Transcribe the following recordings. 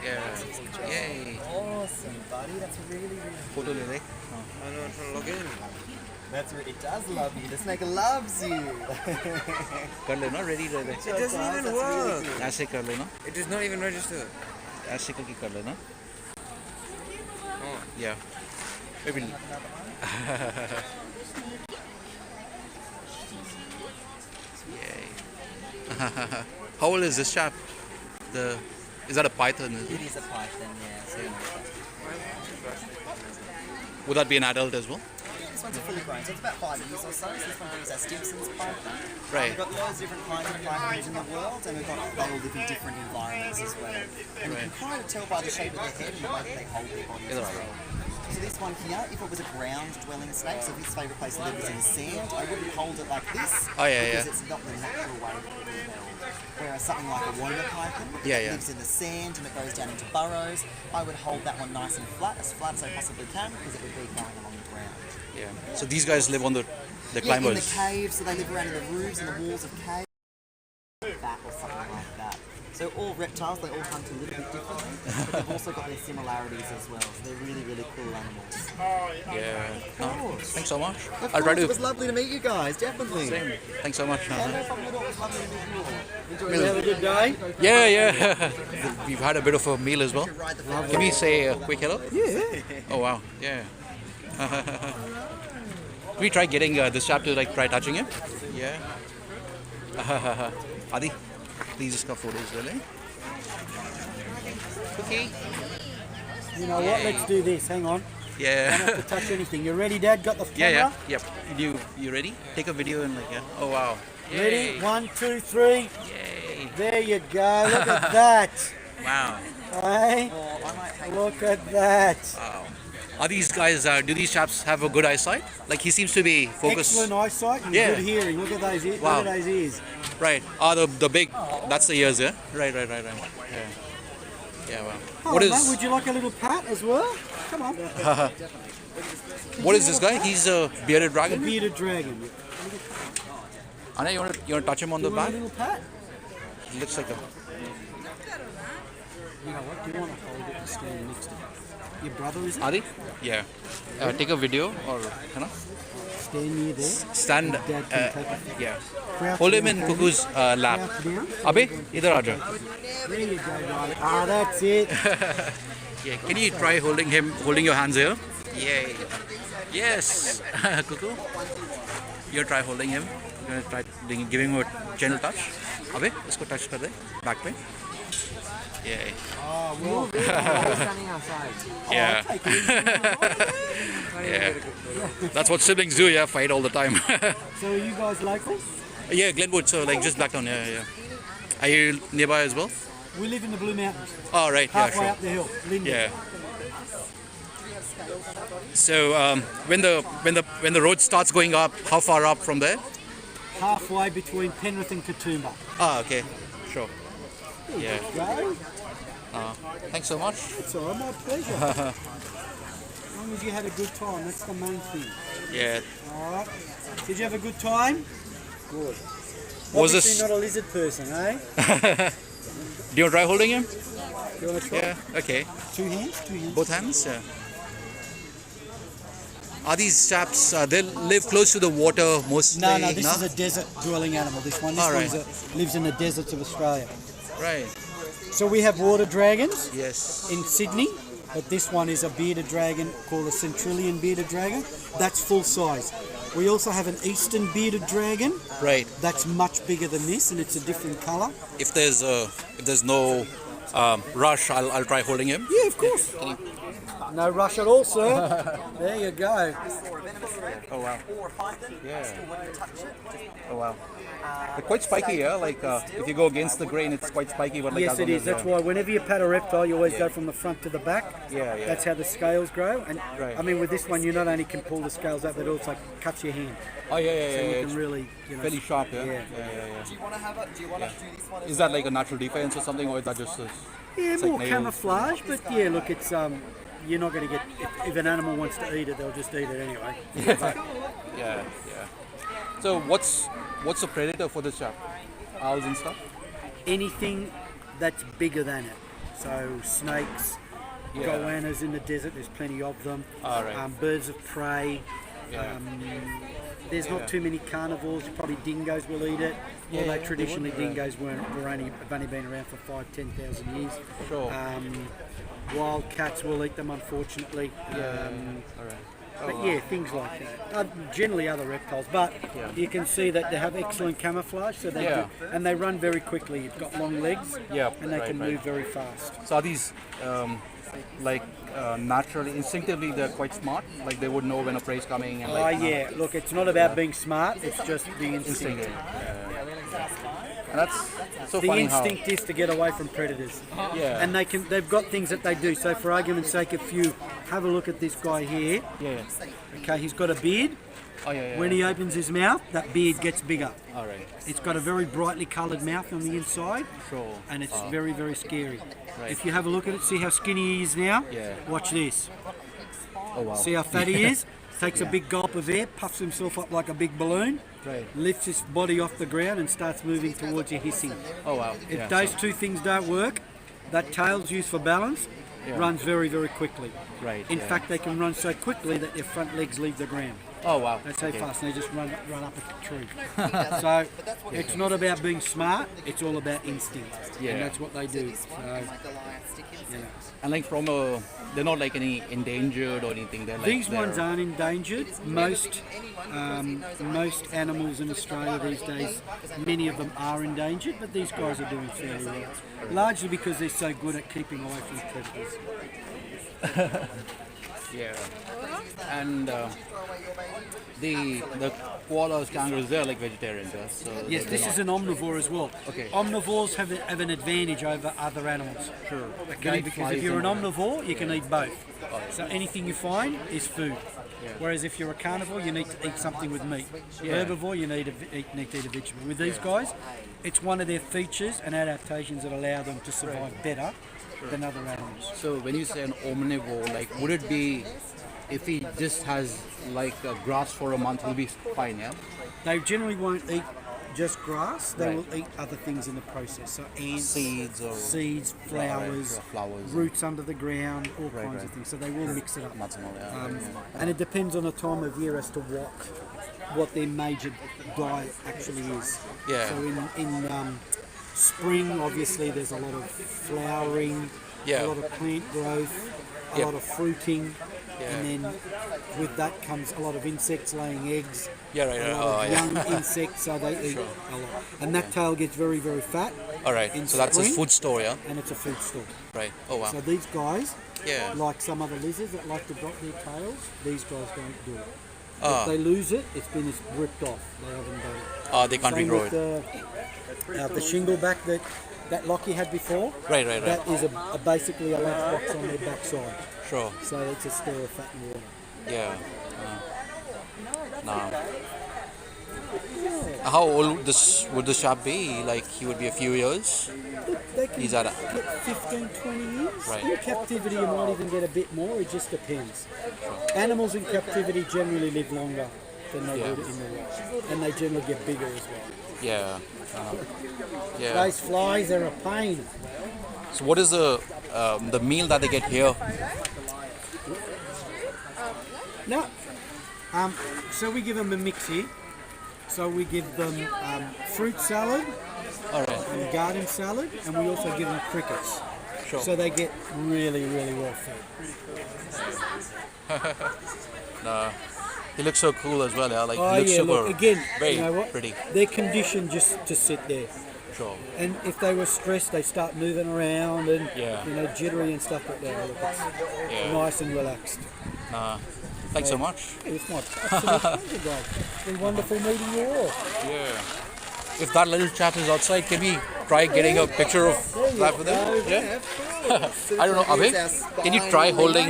Yeah. Yay. Awesome, buddy. That's really Photo le le. I know, I'm trying to log in. it does love you. The snake loves you. कर लेना ready रह ले. It doesn't even work. ऐसे कर लेना. It does not even register. ऐसे करके कर लेना. Oh. Yeah. Maybe. Yay. How old is this chap? Is that a python? It is a python, yeah. Would that be an adult as well? This one's a fully grown, so it's about 5 years or so. So this one is our Stimson's python. Right. We've got loads of different kinds of pythons in the world, and they all live in different environments as well. And you can kind of tell by the shape of their head and the way that they hold their bodies as well. So this one here, if it was a ground-dwelling snake, so if its favourite place to live is in the sand, I wouldn't hold it like this. Oh, yeah, because it's not the natural way to be held. Whereas something like a Woma python lives in the sand and it goes down into burrows, I would hold that one nice and flat as I possibly can, because it would be going along the ground. Yeah. So these guys live on the climbers. In the caves, so they live around in the roofs and the walls of caves. That or something like that. So all reptiles, they all hunt a little bit differently, but they've also got their similarities as well. So they're really, really cool animals. Yeah. Of course. Thanks so much. Of course, it was lovely to meet you guys, definitely. Same. Thanks so much. Yeah, no problem at all. It was lovely to meet you all. Enjoy. You have a good day? Yeah. We've had a bit of a meal as well. Can we say a quick hello? Yeah. Oh wow. Yeah. Can we try getting this chap to try touching him? Yeah. Adi, please just got photos, really. Cookie. You know what? Let's do this. Hang on. Yeah. Don't have to touch anything. You ready, Dad? Got the camera? Yep. You ready? Take a video and oh wow. Ready? Yay. 1, 2, 3. Yay. There you go. Look at that. Wow. Hey? Look at that. Wow. Are these guys? Do these chaps have a good eyesight? Like he seems to be focused. Excellent eyesight and Yeah. good hearing. Look at those ears. Wow. Look at those ears. Right. The big. That's the ears, yeah. Right. Yeah. Yeah. Wow. Oh, What is? mate, would you like a little pat as well? Come on. What is this guy? He's a bearded A dragon. bearded dragon. Anna, you wanna touch him on the You want back? a little pat? It looks like a. You know what? Do you want to hold it and stand next to him? Your brother, is it? Adi? Yeah. Take a video or Stand near there. stand. Dad can take it. Yeah. Crouch Hold him down, in Tony. Cuckoo's lap. Crouch down. Abe, idhar aaja. There you go, darling. Ah, that's it. Yeah. Can you try holding your hands here? Yay. Yes. Cuckoo. You try holding him. You're gonna try giving him a gentle touch. Abe, isko touch kar de. Back pe. Yay. Oh, well. Standing outside. Yeah. Yeah. That's what siblings do, yeah, fight all the time. So are you guys local? Yeah, Glenwood, so just Blacktown, yeah. Are you nearby as well? We live in the Blue Mountains, Oh, right, yeah, halfway sure. up the hill, Linden. Yeah. So when the road starts going up, how far up from there? Halfway between Penrith and Katoomba. Ah, okay, sure. Yeah. Go. Thanks so much. It's all right, my pleasure. As long as you had a good time, that's the main thing. Yeah. All right. Did you have a good time? Good. Was Obviously this? not a lizard person, eh? Do you want to try holding him? You want to try? Yeah. Okay. Two hands? Two hands. Both hands. Yeah. Are these chaps? They live close to the water mostly. No, this is a desert dwelling animal. This one. This All right. one lives in the deserts of Australia. Right. So we have water dragons Yes. in Sydney, but this one is a bearded dragon called a Centralian bearded dragon. That's full size. We also have an eastern bearded dragon. Right. That's much bigger than this, and it's a different colour. If there's no rush, I'll try holding him. Yeah, of course. No rush at all, sir. There you go. Oh wow. Yeah. Oh wow. They're quite spiky, yeah. Like if you go against the grain, it's quite spiky. But Yes, it is. That's why whenever you pat a reptile, you always go from the front to the back. Yeah. That's how the scales grow. And Right. I mean, with this one, you not only can pull the scales out, but it also cuts your hand. Oh yeah. So you It's can really, fairly sharp, yeah. Yeah. Do you want to have a? Do you want to do this one? Is that like a natural defense or something, or is that just? Yeah, It's like more nails. camouflage, but yeah, look, it's you're not going to get if an animal wants to eat it, they'll just eat it anyway. Yeah. So what's the predator for this chap? Owls and stuff. Anything that's bigger than it. So snakes, goannas in the desert, there's plenty of them. All right. Birds of prey. Yeah. There's not too many carnivores. Probably dingoes will eat it. Although traditionally dingoes have only been around for 5,000-10,000 years. Sure. Wild cats will eat them, unfortunately. All right. But yeah, things like that. Generally other reptiles, but you can see that they have excellent camouflage, so they do, and they run very quickly. You've got long legs, and they can move very fast. So are these naturally, instinctively, they're quite smart? Like they would know when a prey is coming? And Look, it's not about being smart, it's just the instinct. And that's so The funny instinct is to get away from predators. Yeah. And they've got things that they do. So for argument's sake, if you have a look at this guy here, okay, he's got a beard. When he opens his mouth, that beard gets bigger. All right. It's got a very brightly coloured mouth on the inside, Sure. and it's very, very scary. Right. If you have a look at it, see how skinny he is now? Yeah. Watch this. Oh wow. See how fat he is? Takes a big gulp of air, puffs himself up like a big balloon, lifts his body off the ground and starts moving towards you, hissing. Oh wow. If those two things don't work, that tail's used for balance, runs very, very quickly. Right. In fact, they can run so quickly that their front legs leave the ground. Oh wow. That's how fast, and they just run up a tree. So it's not about being smart, it's all about instinct. And that's what they do. So, And like they're not like any endangered or anything. These ones aren't endangered. Most animals in Australia these days, many of them are endangered, but these guys are doing fairly well. Largely because they're so good at keeping away from predators. And the koalas, kangaroos, they're like vegetarians. So Yes, this is an omnivore as well. Okay. Omnivores have an advantage over other animals. Sure. Okay, because if you're an omnivore, you can eat both. So anything you find is food. Whereas if you're a carnivore, you need to eat something with meat. Herbivore, you need to eat a vegetable. With these guys, it's one of their features and adaptations that allow them to survive better than other animals. So when you say an omnivore, like would it be if he just has like grass for a month, he'll be fine, yeah? They generally won't eat just grass. They will eat other things in the process. So ants, seeds, flowers, roots under the ground, all kinds of things. So they will mix it up. And it depends on the time of year as to what their major diet actually is. Yeah. So in spring, obviously, there's a lot of flowering, a lot of plant growth, a lot of fruiting, and then with that comes a lot of insects laying eggs, a lot of young insects, so they eat a lot. And that tail gets very, very fat. All right, so that's a food store, yeah? And it's a food store. Right, oh wow. So these guys, like some other lizards that like to drop their tails, these guys don't do it. If they lose it, it's ripped off. They haven't done it. They can't Same regrow with the shingleback that Lockie had before. Right. That is basically a lunchbox on their backside. Sure. So it's a store of fat and water. Yeah. No. How old would this chap be? Like he would be a few years? They can He's at get 15, 20 years. Right. In captivity, you might even get a bit more. It just depends. Animals in captivity generally live longer than they would in the wild. And they generally get bigger as well. Yeah. Those flies are a pain. So what is the meal that they get here? No. So we give them a mix here. So we give them fruit salad and garden salad, and we also give them crickets. Sure. So they get really, really well fed. No. He looks so cool as well, yeah. Like he looks super, look, again, very you know what? pretty. They're conditioned just to sit there. Sure. And if they were stressed, they start moving around and jittery and stuff like that. Look, it's nice and relaxed. Thanks so much. It's my absolute pleasure, guys. It's been wonderful meeting you all. Yeah. If that little chap is outside, can we try getting a picture of that with him? Yeah. I don't know, Abe, can you try holding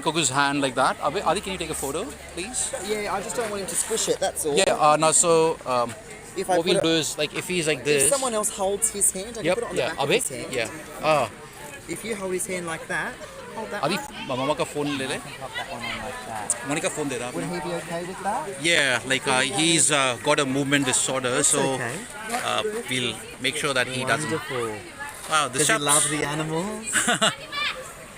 Kuku's hand like that? Abe, Adi, can you take a photo, please? Yeah, I just don't want him to squish it, that's all. Yeah, If what we'll do is, like, if he's like this... If someone else holds his hand, I can put it on the back of his hand. Yeah. If you hold his hand like that, hold that Adi, one. mama ka phone le le. Hold that one on like that. Monica phone de da. Would he be okay with that? Yeah, like he's got a movement disorder, so we'll make sure that he doesn't. Wonderful. Wow, the Does he shop. love the animals?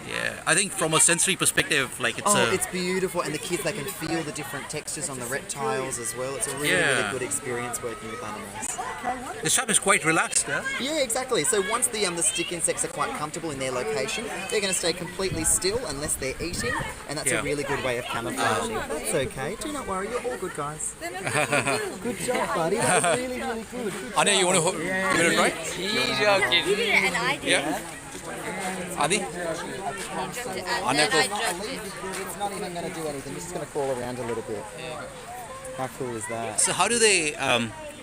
Yeah, I think from a sensory perspective, like It's beautiful, and the kids, they can feel the different textures on the reptiles as well. It's a really, really Yeah. good experience working with animals. the shop is quite relaxed. Yeah? Yeah, exactly. So once the stick insects are quite comfortable in their location, they're going to stay completely still unless they're eating, and that's Yeah. a really good way of camouflaging. That's okay. Do not worry. You're all good, guys. Good job, buddy. That was really, really good. Anya, you want to try? He's joking. You did it and I did it. Yeah. Adi? And Anya, then I go. jumped it. It's not even going to do anything. It's just going to crawl around a little bit. How cool is that? So how do they?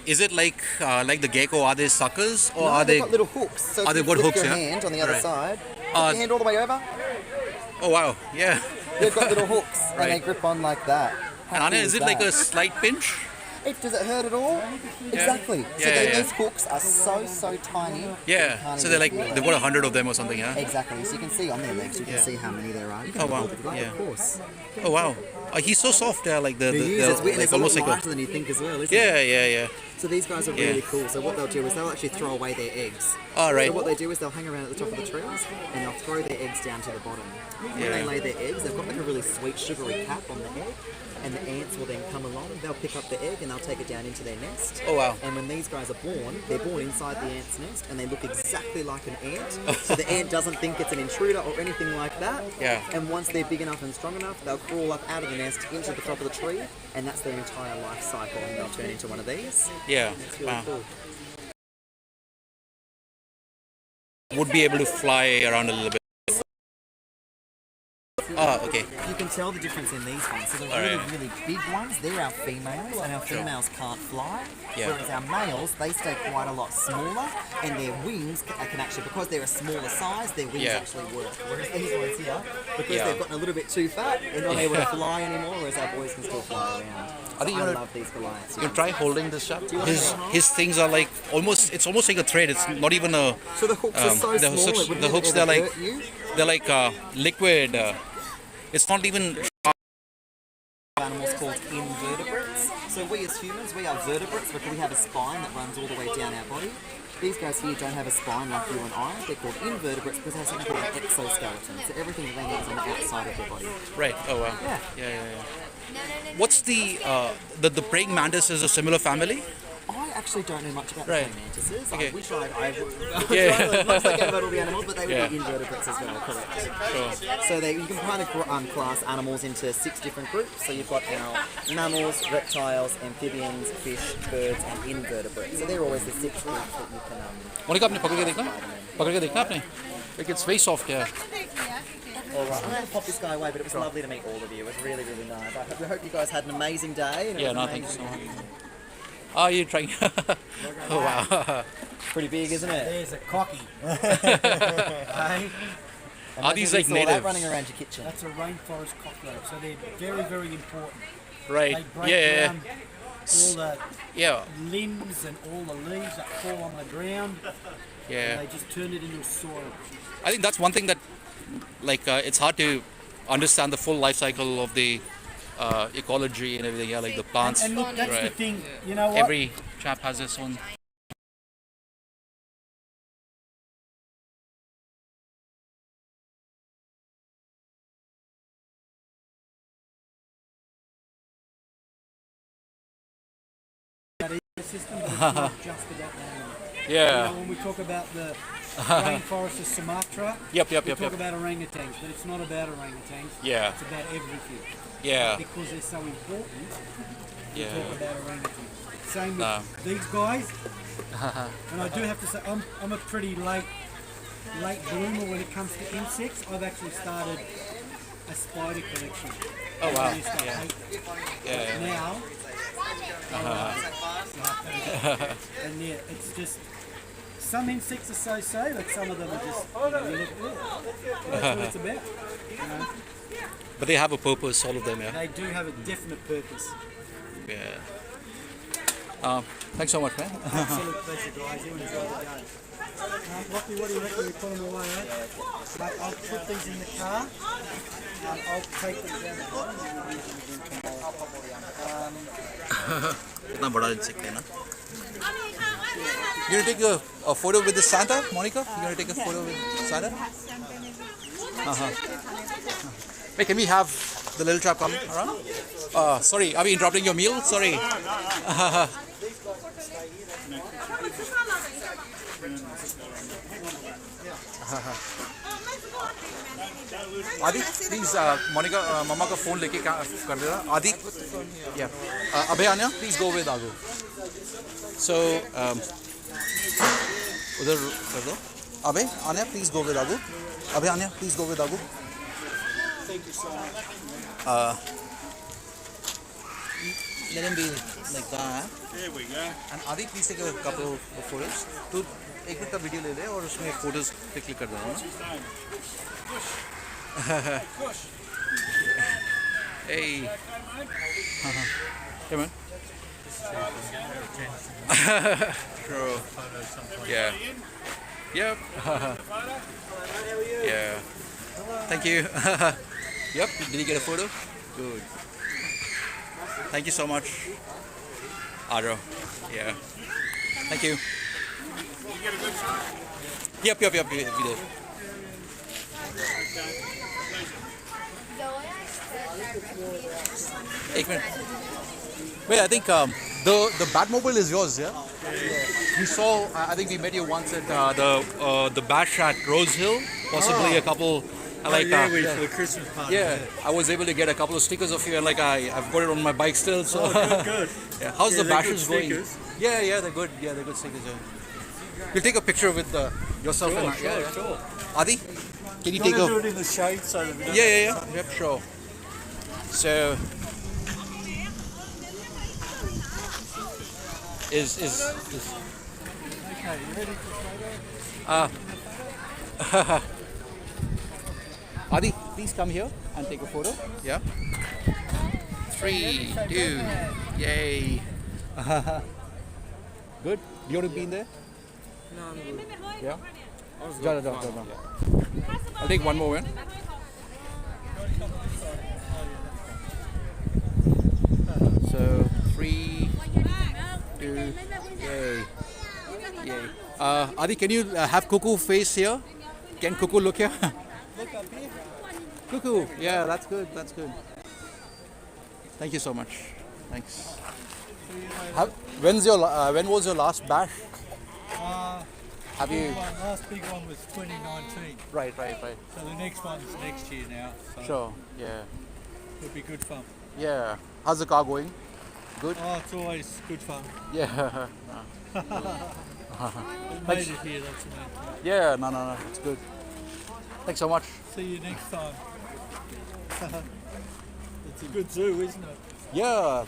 Is it like the gecko? Are they suckers or No, are they've they? got little hooks. So if they've you got flip hooks, your yeah? hand on the other Right. side, flip Uh, your hand all the way over, Oh wow, yeah. they've got little hooks and they Right. grip on like that. And Anya, is it like a slight pinch? Does it hurt at all? Exactly. So Yeah, yeah. these hooks are so tiny. Yeah. can't So they're even like feel they've got 100 of them or something, yeah. Exactly. So you can see on their legs, you can Yeah. see how many there are. You can Oh, wow. hold it if you like, Yeah. Of course. Oh wow. He's so soft, yeah. Like the It's weird. like It's a almost lot like lighter than you think as well, isn't it? yeah. So these guys are Yeah. really cool. So what they'll do is they'll actually throw away their eggs. All right. So what they do is they'll hang around at the top of the trees and they'll throw their eggs down to the bottom. When Yeah. they lay their eggs, they've got like a really sweet sugary cap on the egg, and the ants will then come along. They'll pick up the egg and they'll take it down into their nest. Oh wow. And when these guys are born, they're born inside the ant's nest and they look exactly like an ant. So the ant doesn't think it's an intruder or anything like that. Yeah. And once they're big enough and strong enough, they'll crawl up out of the nest into the top of the tree, and that's their entire life cycle, and they'll turn into one of these. Yeah. It's really Wow. cool. Would be able to fly around a little bit. Oh, okay. You can tell the difference in these ones. So the All really, right. really big ones, they're our females, and our females can't fly. Yeah. Whereas our males, they stay quite a lot smaller, and their wings can actually, because they're a smaller size, their wings Yeah. actually work. Whereas these ones here, because Yeah. they've gotten a little bit too fat, they're not able to fly anymore, whereas our boys can still fly around. I think I you know- love these Goliaths. You can try holding this up. you want His things are like almost. It's almost like a thread. It's not even a. So the hooks are so the small, hooks- it would the never hooks, ever they're like- hurt you. They're like liquid. It's not even. Animals called invertebrates. So we as humans, we are vertebrates because we have a spine that runs all the way down our body. These guys here don't have a spine like you and I. They're called invertebrates because they have something called an exoskeleton. So everything that they need is on the outside of their body. Right. Oh wow. Yeah. Yeah. What's the praying mantis is a similar family? I actually don't know much about Right. praying mantises. Okay. I wish I Yeah. tried as much as I can about all the animals, but they would Yeah. be invertebrates as well, correct. Sure. So you can kind of class animals into 6 different groups. So you've got our mammals, reptiles, amphibians, fish, birds, and invertebrates. So they're always the 6 groups that you can Monica, आपने पकड़ के देखा? पकड़ के देखा आपने? Like it's very soft, yeah. All right, I'm going to pop this guy away, but it was lovely to meet all of you. It was really, really nice. I hope you guys had an amazing day. And it Yeah, was no, amazing. thank you so much. Are you trying? Oh wow. Pretty big, isn't it? There's a cocky. Hey, Are these Imagine like you saw that natives? running around your kitchen? that's a rainforest cockroach, so they're very, very important. Right. They break Yeah. down all the Yeah. limbs and all the leaves that fall on the ground, and Yeah. they just turn it into soil. I think that's one thing that, like, it's hard to understand the full life cycle of the ecology and everything. Yeah, like the plants. And look, that's the Right. thing, you know what? Every chap has his own. System, but it's not just about the animal. Yeah. When we talk about the rainforest of Sumatra, Yep. we talk about orangutans, but it's not about orangutans. Yeah. It's about everything. Yeah. Because they're so important, we Yeah. talk about orangutans. Same with No. these guys. And I do have to say, I'm a pretty late bloomer when it comes to insects. I've actually started a spider collection. Oh wow. I used to Yeah. hate them. Yeah. Now, and yeah, it's just some insects are so, but some of them are just you look, that's what it's about. You know, But they have a purpose, all of them. Yeah. they do have a definite purpose. Yeah. Thanks so much, man. Absolute pleasure, guys. You enjoy the day. Lockie, what do you reckon we put them away? Eh? Mate, I'll put these in the car. I'll take them down the bottom and we'll use them again tomorrow. कितना बड़ा insect है ना? You gonna take a photo with the Santa, Monica? You gonna take a photo with Santa? Hey, can we have the little chap come around? Sorry, are we interrupting your meal? Sorry. आदि please Monika मम्मा का phone लेके कर देना आदि या अभय Anya please go with आगो सो उधर कर दो अभय आन्या प्लीज गो विद आगो अभय आन्या प्लीज गो विद आगो let him be like that there we go and Adi please take a couple of photos तो एक मिनट का वीडियो ले ले और उसमें फोटोज क्लिक कर देना hey come on true yeah yep yeah thank you yep did you get a photo good thank you so much Adro yeah thank you yep we did एक minute wait I think the Batmobile is yours yeah we saw I think we met you once at the bash at Rose Hill possibly a couple like for the Christmas party. yeah I was able to get a couple of stickers of you and like I've got it on my bike still so Good. yeah how's the they're bashes good going stickers. yeah they're good stickers yeah. You'll take a picture with yourself and Sure. Adi can you Gotta take a do it in the shade so that we don't yeah yep sure so is Okay, you ready for photo? Adi, please come here and take a photo. Yeah. 3, 2, yay. Good. You want to be in there? No, I'm good. Yeah. I was Ja, good. ja, ja, ja. I'll take one more one. So 3, 2, yay. Yay. Adi, can you have Cuckoo face here? Can Cuckoo look here? Look up here. Cuckoo. Yeah, that's good. That's good. Thank you so much. Thanks. When was your last bash? Have you? Last big one was 2019. Right. So the next one's next year now. So Sure. Yeah. it'll be good fun. Yeah. How's the car going? Good. Oh, it's always good fun. Yeah. We made it here, that's the main thing. Yeah. No. It's good. Thanks so much. See you next time. It's a good zoo, isn't it? Yeah.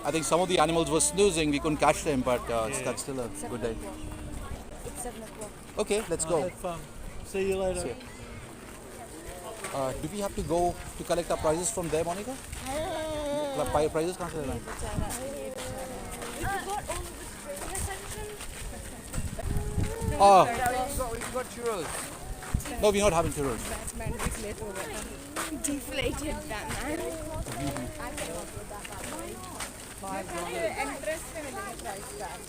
I think some of the animals were snoozing. We couldn't catch them, but that's still a good day. It's 7 o'clock. Okay. Let's go. Have fun. See you later. See ya. Do we have to go to collect our prizes from there, Monica? Prizes कहाँ से लेना है? We forgot all of the trivia section. Oh, We've got churros. no, we're not having churros. Batman deflated over there. Deflated Batman. I came up with that. $5 entrance में मिलेगा price tag.